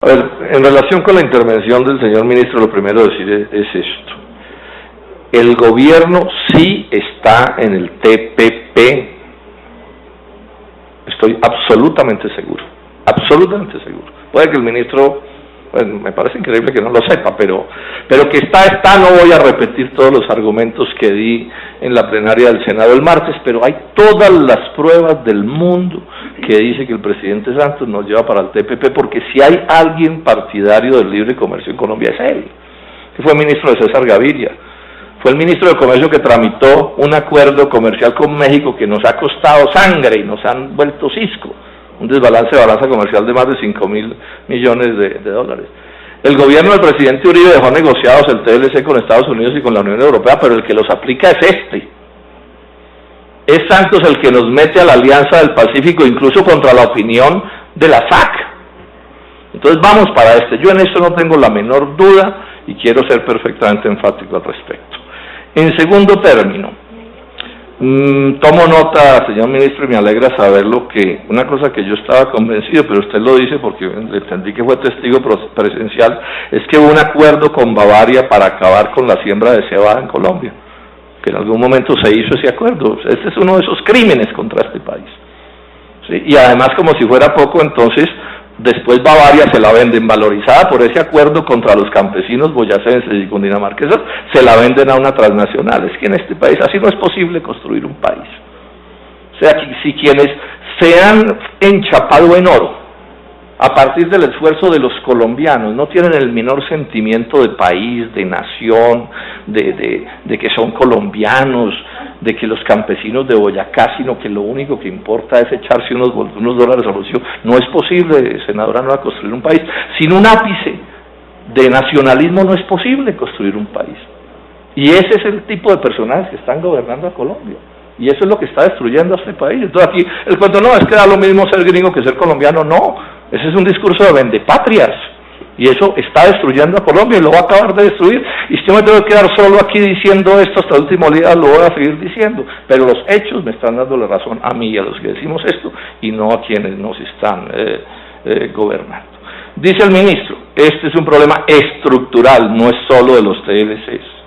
A ver, en relación con la intervención del señor ministro, lo primero a decir es esto. El gobierno sí está en el TPP. Estoy absolutamente seguro. Absolutamente seguro. Puede que el ministro, bueno, me parece increíble que no lo sepa, pero que está, no voy a repetir todos los argumentos que di en la plenaria del Senado el martes, pero hay todas las pruebas del mundo que dice que el presidente Santos nos lleva para el TPP, porque si hay alguien partidario del libre comercio en Colombia es él, que fue ministro de César Gaviria, fue el ministro de Comercio que tramitó un acuerdo comercial con México que nos ha costado sangre y nos han vuelto cisco, un desbalance de balanza comercial de más de 5.000 millones de dólares. El gobierno del presidente Uribe dejó negociados el TLC con Estados Unidos y con la Unión Europea, pero el que los aplica es este. Es Santos el que nos mete a la Alianza del Pacífico, incluso contra la opinión de la SAC. Entonces vamos para este. Yo en esto no tengo la menor duda y quiero ser perfectamente enfático al respecto. En segundo término, tomo nota, señor ministro, y me alegra saberlo, que una cosa que yo estaba convencido, pero usted lo dice porque le entendí que fue testigo presencial, es que hubo un acuerdo con Bavaria para acabar con la siembra de cebada en Colombia, que en algún momento se hizo ese acuerdo. Este es uno de esos crímenes contra este país, ¿sí? Y además, como si fuera poco, entonces después Bavaria se la venden valorizada por ese acuerdo contra los campesinos boyacenses y cundinamarqueses, se la venden a una transnacional. Es que en este país así no es posible construir un país. O sea, si quienes se han enchapado en oro a partir del esfuerzo de los colombianos no tienen el menor sentimiento de país, de nación, de que son colombianos, de que los campesinos de Boyacá, sino que lo único que importa es echarse unos dólares al bolsillo. No es posible, senadora, no, a construir un país. Sin un ápice de nacionalismo no es posible construir un país. Y ese es el tipo de personajes que están gobernando a Colombia. Y eso es lo que está destruyendo a este país. Entonces aquí el cuento no es que da lo mismo ser gringo que ser colombiano, no. Ese es un discurso de vendepatrias. Y eso está destruyendo a Colombia y lo va a acabar de destruir. Y si yo me tengo que quedar solo aquí diciendo esto hasta el último día, lo voy a seguir diciendo. Pero los hechos me están dando la razón a mí y a los que decimos esto, y no a quienes nos están gobernando. Dice el ministro, este es un problema estructural, no es solo de los TLCs.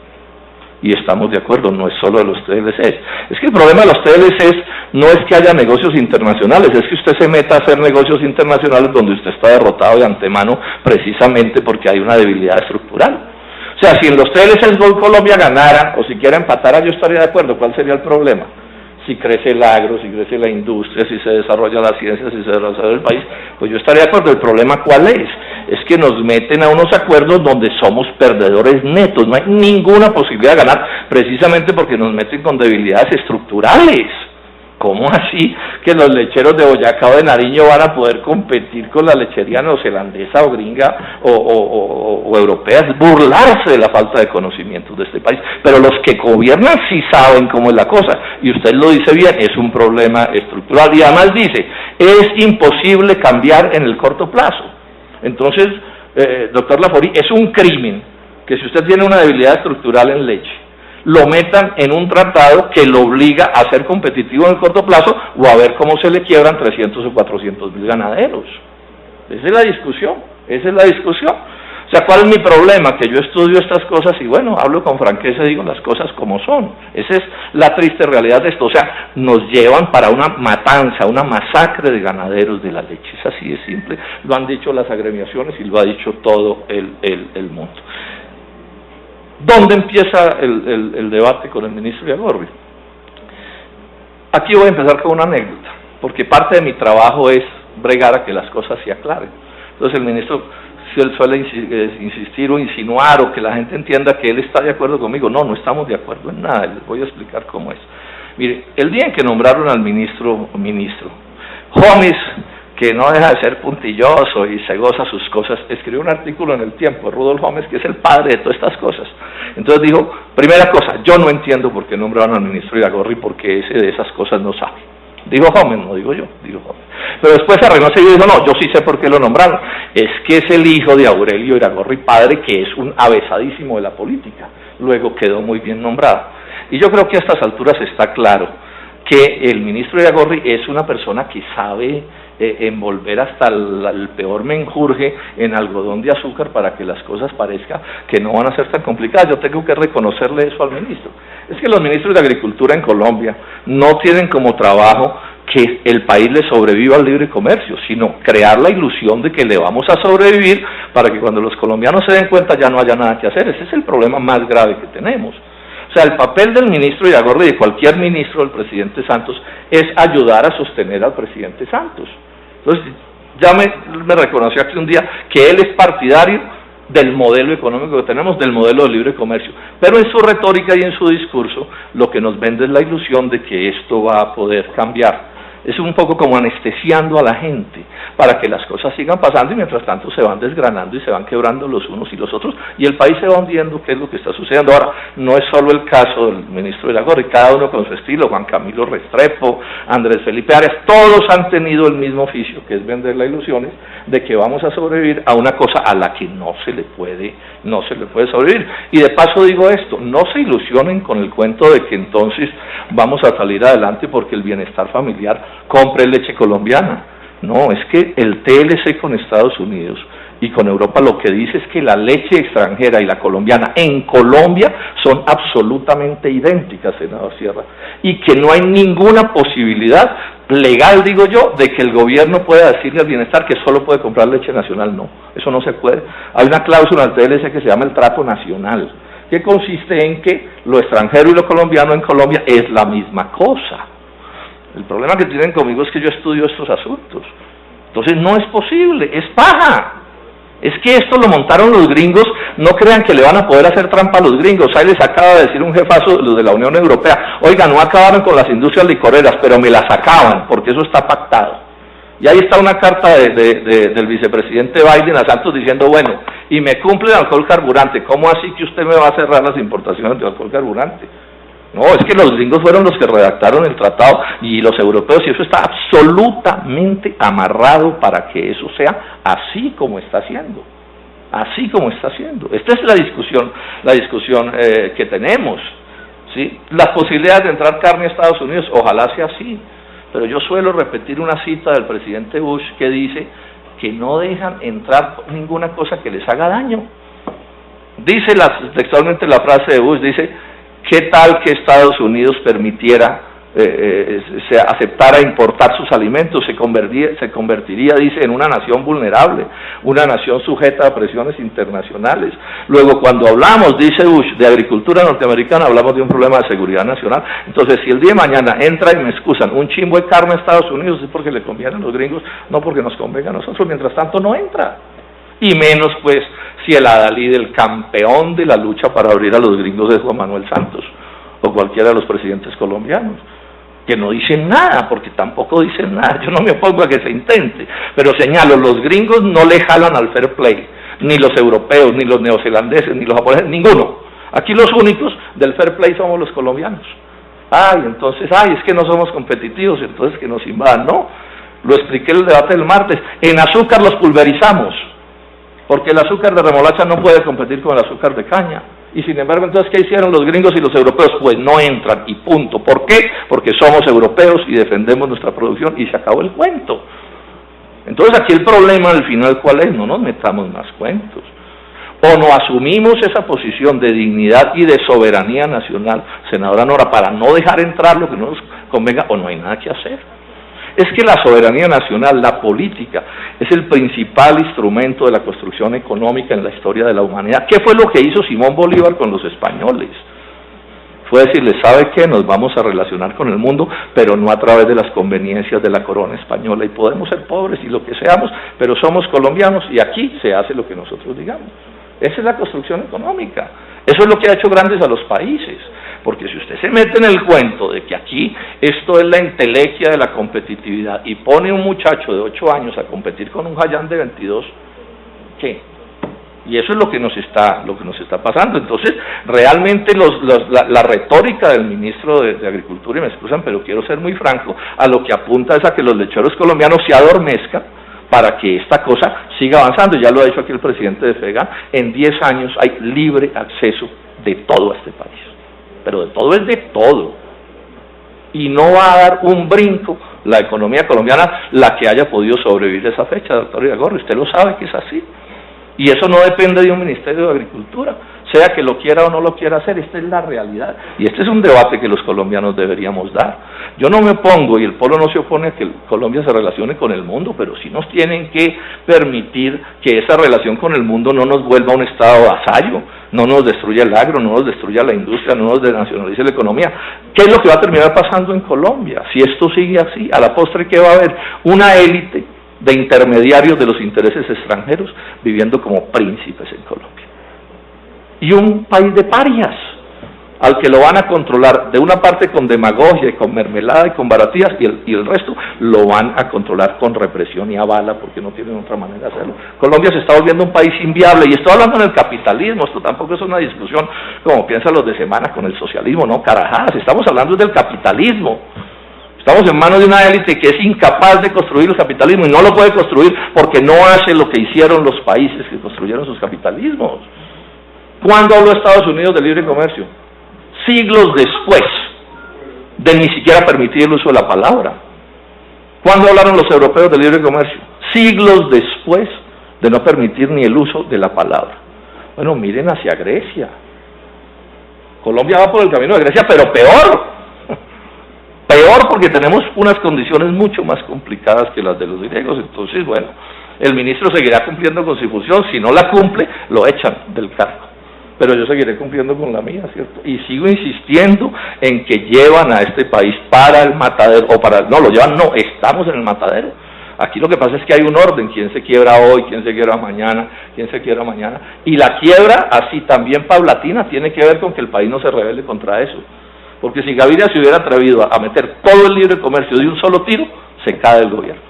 Y estamos de acuerdo, no es solo de los TLCs. Es que el problema de los TLCs no es que haya negocios internacionales, es que usted se meta a hacer negocios internacionales donde usted está derrotado de antemano precisamente porque hay una debilidad estructural. O sea, si en los TLCs Colombia ganara, o si quiera empatara, yo estaría de acuerdo. ¿Cuál sería el problema? Si crece el agro, si crece la industria, si se desarrolla la ciencia, si se desarrolla el país, pues yo estaría de acuerdo. El problema ¿cuál es? Es que nos meten a unos acuerdos donde somos perdedores netos, no hay ninguna posibilidad de ganar, precisamente porque nos meten con debilidades estructurales. ¿Cómo así que los lecheros de Boyacá o de Nariño van a poder competir con la lechería neozelandesa o gringa o europea? Es burlarse de la falta de conocimientos de este país. Pero los que gobiernan sí saben cómo es la cosa, y usted lo dice bien, es un problema estructural. Y además dice, es imposible cambiar en el corto plazo. Entonces, doctor Laforí, es un crimen que si usted tiene una debilidad estructural en leche, lo metan en un tratado que lo obliga a ser competitivo en el corto plazo o a ver cómo se le quiebran 300 o 400 mil ganaderos. Esa es la discusión, esa es la discusión. O sea, ¿cuál es mi problema? Que yo estudio estas cosas y bueno, hablo con franqueza y digo las cosas como son. Esa es la triste realidad de esto. O sea, nos llevan para una matanza, una masacre de ganaderos de la leche. Es así de simple. Lo han dicho las agremiaciones y lo ha dicho todo el mundo. ¿Dónde empieza el debate con el ministro Iragorri? Aquí voy a empezar con una anécdota, porque parte de mi trabajo es bregar a que las cosas se aclaren. Entonces el ministro suele insistir o insinuar o que la gente entienda que él está de acuerdo conmigo. No, no estamos de acuerdo en nada, les voy a explicar cómo es. Mire, el día en que nombraron al ministro Gómez, que no deja de ser puntilloso y se goza sus cosas, escribió un artículo en El Tiempo, Rudolf Gómez, que es el padre de todas estas cosas. Entonces dijo, primera cosa, yo no entiendo por qué nombraron al ministro Iragorri, porque ese de esas cosas no sabe. Dijo Gómez, no digo yo, dijo Gómez. Pero después se arregló y dijo, no, yo sí sé por qué lo nombraron. Es que es el hijo de Aurelio Iragorri, padre, que es un avesadísimo de la política. Luego quedó muy bien nombrado. Y yo creo que a estas alturas está claro que el ministro Iragorri es una persona que sabe envolver hasta el peor menjurje en algodón de azúcar para que las cosas parezcan que no van a ser tan complicadas. Yo tengo que reconocerle eso al ministro. Es que los ministros de Agricultura en Colombia no tienen como trabajo que el país le sobreviva al libre comercio, sino crear la ilusión de que le vamos a sobrevivir para que cuando los colombianos se den cuenta ya no haya nada que hacer. Ese es el problema más grave que tenemos. O sea, el papel del ministro Iragorri y de cualquier ministro del presidente Santos es ayudar a sostener al presidente Santos. Entonces, ya me reconoció aquí un día que él es partidario del modelo económico que tenemos, del modelo de libre comercio, pero en su retórica y en su discurso lo que nos vende es la ilusión de que esto va a poder cambiar. Es un poco como anestesiando a la gente para que las cosas sigan pasando y mientras tanto se van desgranando y se van quebrando los unos y los otros y el país se va hundiendo, que es lo que está sucediendo. Ahora, no es solo el caso del ministro Iragorri, cada uno con su estilo, Juan Camilo Restrepo, Andrés Felipe Arias, todos han tenido el mismo oficio, que es vender las ilusiones de que vamos a sobrevivir a una cosa a la que no se le puede sobrevivir. Y de paso digo esto, no se ilusionen con el cuento de que entonces vamos a salir adelante porque el bienestar familiar compre leche colombiana. No, es que el TLC con Estados Unidos y con Europa lo que dice es que la leche extranjera y la colombiana en Colombia son absolutamente idénticas, senador Sierra, y que no hay ninguna posibilidad legal, digo yo, de que el gobierno pueda decirle al bienestar que solo puede comprar leche nacional. No, eso no se puede. Hay una cláusula del TLC que se llama el trato nacional, que consiste en que lo extranjero y lo colombiano en Colombia es la misma cosa. El problema que tienen conmigo es que yo estudio estos asuntos. Entonces no es posible, es paja. Es que esto lo montaron los gringos, no crean que le van a poder hacer trampa a los gringos. Ahí les acaba de decir un jefazo de los de la Unión Europea, oiga, no acabaron con las industrias licoreras, pero me las acaban, porque eso está pactado. Y ahí está una carta del vicepresidente Biden a Santos diciendo, bueno, y me cumple el alcohol carburante, ¿cómo así que usted me va a cerrar las importaciones de alcohol carburante? No, es que los gringos fueron los que redactaron el tratado y los europeos, y eso está absolutamente amarrado para que eso sea así como está haciendo. Así como está haciendo. Esta es la discusión que tenemos, ¿sí? Las posibilidades de entrar carne a Estados Unidos, ojalá sea así, pero yo suelo repetir una cita del presidente Bush que dice que no dejan entrar ninguna cosa que les haga daño. Dice textualmente la frase de Bush, dice, ¿qué tal que Estados Unidos permitiera, se aceptara importar sus alimentos? Se convertiría, dice, en una nación vulnerable, una nación sujeta a presiones internacionales. Luego, cuando hablamos, dice Bush, de agricultura norteamericana, hablamos de un problema de seguridad nacional. Entonces, si el día de mañana entra y me excusan un chimbo de carne a Estados Unidos, es porque le conviene a los gringos, no porque nos convenga a nosotros. Mientras tanto, no entra. Y menos, pues, si el adalid, el campeón de la lucha para abrir a los gringos es Juan Manuel Santos o cualquiera de los presidentes colombianos, que no dicen nada, porque tampoco dicen nada. Yo no me opongo a que se intente, pero señalo, los gringos no le jalan al fair play, ni los europeos, ni los neozelandeses, ni los japoneses, ninguno. Aquí los únicos del fair play somos los colombianos. Entonces, es que no somos competitivos, entonces que nos invadan. No, lo expliqué en el debate del martes, en azúcar los pulverizamos, porque el azúcar de remolacha no puede competir con el azúcar de caña. Y sin embargo, entonces, ¿qué hicieron los gringos y los europeos? Pues no entran, y punto. ¿Por qué? Porque somos europeos y defendemos nuestra producción, y se acabó el cuento. Entonces, aquí el problema al final, ¿cuál es? No nos metamos más cuentos. O no asumimos esa posición de dignidad y de soberanía nacional, senadora Nora, para no dejar entrar lo que no nos convenga, o no hay nada que hacer. Es que la soberanía nacional, la política, es el principal instrumento de la construcción económica en la historia de la humanidad. ¿Qué fue lo que hizo Simón Bolívar con los españoles? Fue decirles, ¿sabe qué? Nos vamos a relacionar con el mundo, pero no a través de las conveniencias de la corona española. Y podemos ser pobres y lo que seamos, pero somos colombianos y aquí se hace lo que nosotros digamos. Esa es la construcción económica. Eso es lo que ha hecho grandes a los países. Porque si usted se mete en el cuento de que aquí esto es la entelequia de la competitividad y pone un muchacho de 8 años a competir con un jayán de 22, ¿qué? Y eso es lo que nos está pasando. Entonces, realmente la retórica del ministro de Agricultura, y me excusan, pero quiero ser muy franco, a lo que apunta es a que los lecheros colombianos se adormezcan para que esta cosa siga avanzando. Ya lo ha dicho aquí el presidente de FEGA, en 10 años hay libre acceso de todo este país. Pero de todo es de todo, y no va a dar un brinco la economía colombiana la que haya podido sobrevivir esa fecha, doctor Iragorri, usted lo sabe que es así. Y eso no depende de un Ministerio de Agricultura, sea que lo quiera o no lo quiera hacer, esta es la realidad. Y este es un debate que los colombianos deberíamos dar. Yo no me opongo, y el Polo no se opone a que Colombia se relacione con el mundo, pero sí nos tienen que permitir que esa relación con el mundo no nos vuelva un estado vasallo, no nos destruya el agro, no nos destruya la industria, no nos desnacionalice la economía. ¿Qué es lo que va a terminar pasando en Colombia? Si esto sigue así, a la postre, ¿qué va a haber? Una élite de intermediarios de los intereses extranjeros viviendo como príncipes en Colombia. Y un país de parias, al que lo van a controlar de una parte con demagogia y con mermelada y con baratías, y el resto lo van a controlar con represión y a bala, porque no tienen otra manera de hacerlo. Colombia se está volviendo un país inviable, y estoy hablando en el capitalismo, esto tampoco es una discusión como piensan los de semana con el socialismo, no, carajadas, estamos hablando del capitalismo. Estamos en manos de una élite que es incapaz de construir el capitalismo, y no lo puede construir porque no hace lo que hicieron los países que construyeron sus capitalismos. ¿Cuándo habló Estados Unidos de libre comercio? Siglos después de ni siquiera permitir el uso de la palabra. ¿Cuándo hablaron los europeos de libre comercio? Siglos después de no permitir ni el uso de la palabra. Bueno, miren hacia Grecia. Colombia va por el camino de Grecia, pero peor. Peor porque tenemos unas condiciones mucho más complicadas que las de los griegos. Entonces, bueno, el ministro seguirá cumpliendo con su función. Si no la cumple, lo echan del cargo. Pero yo seguiré cumpliendo con la mía, ¿cierto? Y sigo insistiendo en que llevan a este país para el matadero, no, lo llevan, no, estamos en el matadero. Aquí lo que pasa es que hay un orden, quién se quiebra hoy, quién se quiebra mañana, quién se quiebra mañana. Y la quiebra, así también paulatina, tiene que ver con que el país no se rebele contra eso. Porque si Gaviria se hubiera atrevido a meter todo el libre comercio de un solo tiro, se cae el gobierno.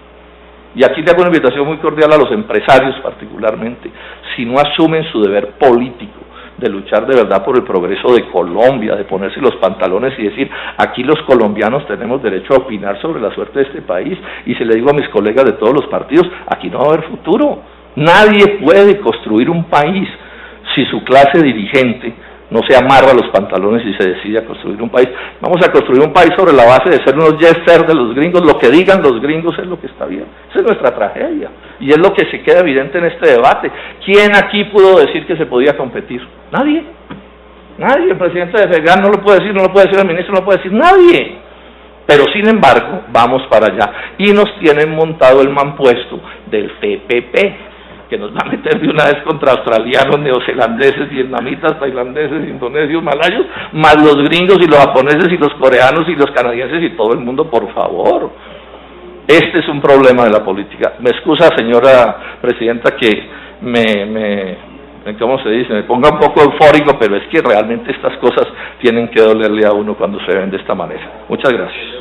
Y aquí te hago una invitación muy cordial a los empresarios particularmente, si no asumen su deber político de luchar de verdad por el progreso de Colombia, de ponerse los pantalones y decir, aquí los colombianos tenemos derecho a opinar sobre la suerte de este país, y se le digo a mis colegas de todos los partidos, aquí no va a haber futuro. Nadie puede construir un país si su clase dirigente no se amarra los pantalones y se decide a construir un país. Vamos a construir un país sobre la base de ser unos yes-sir de los gringos, lo que digan los gringos es lo que está bien. Esa es nuestra tragedia, y es lo que se queda evidente en este debate. ¿Quién aquí pudo decir que se podía competir? Nadie. Nadie. El presidente de FEGAN no lo puede decir, no lo puede decir el ministro, no lo puede decir nadie. Pero sin embargo, vamos para allá. Y nos tienen montado el mampuesto del TPP, que nos va a meter de una vez contra australianos, neozelandeses, vietnamitas, tailandeses, indonesios, malayos, más los gringos y los japoneses y los coreanos y los canadienses y todo el mundo, por favor. Este es un problema de la política. Me excusa, señora presidenta, que ¿cómo se dice? Me ponga un poco eufórico, pero es que realmente estas cosas tienen que dolerle a uno cuando se ven de esta manera. Muchas gracias.